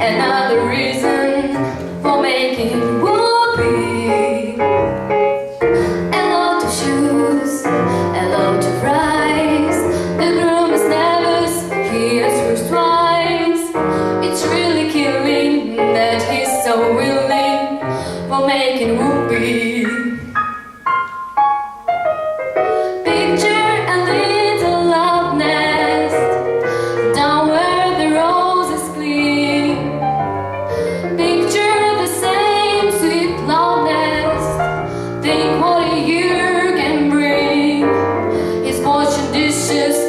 another reason for making whoopee. A lot of shoes, a lot of rice. The groom is nervous, he has first twice. It's really killing that he's so willing for making whoopee.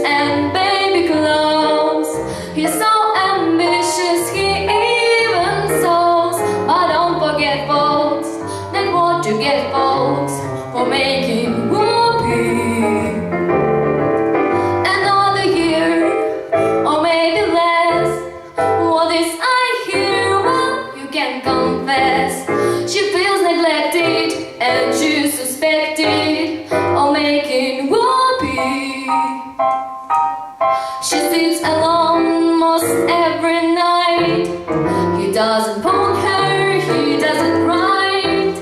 And baby clothes. He's so ambitious, he even sews. But don't forget, folks, that what you get, folks, for making whoopee. Another year, or maybe less. What is I hear? Well, you can confess. She feels neglected and she's suspected of making whoopee. She sits alone most every night. He doesn't phone her, he doesn't write.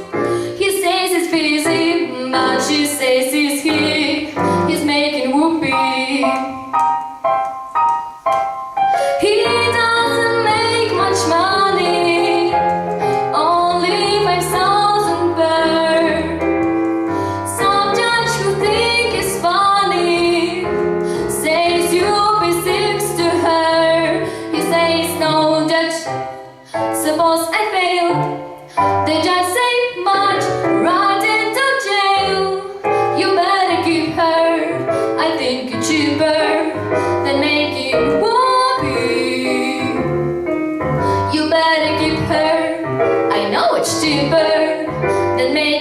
He says he's busy, but she says he's making whoopee. He doesn't make much money, only 5,000 per. Some judge who think is funny says you'll be 6 to her. He says, no judge, suppose I fail. The judge say, much right into jail. You better keep her, I think it's cheaper than making whoopee. You better keep her, I know it's cheaper than making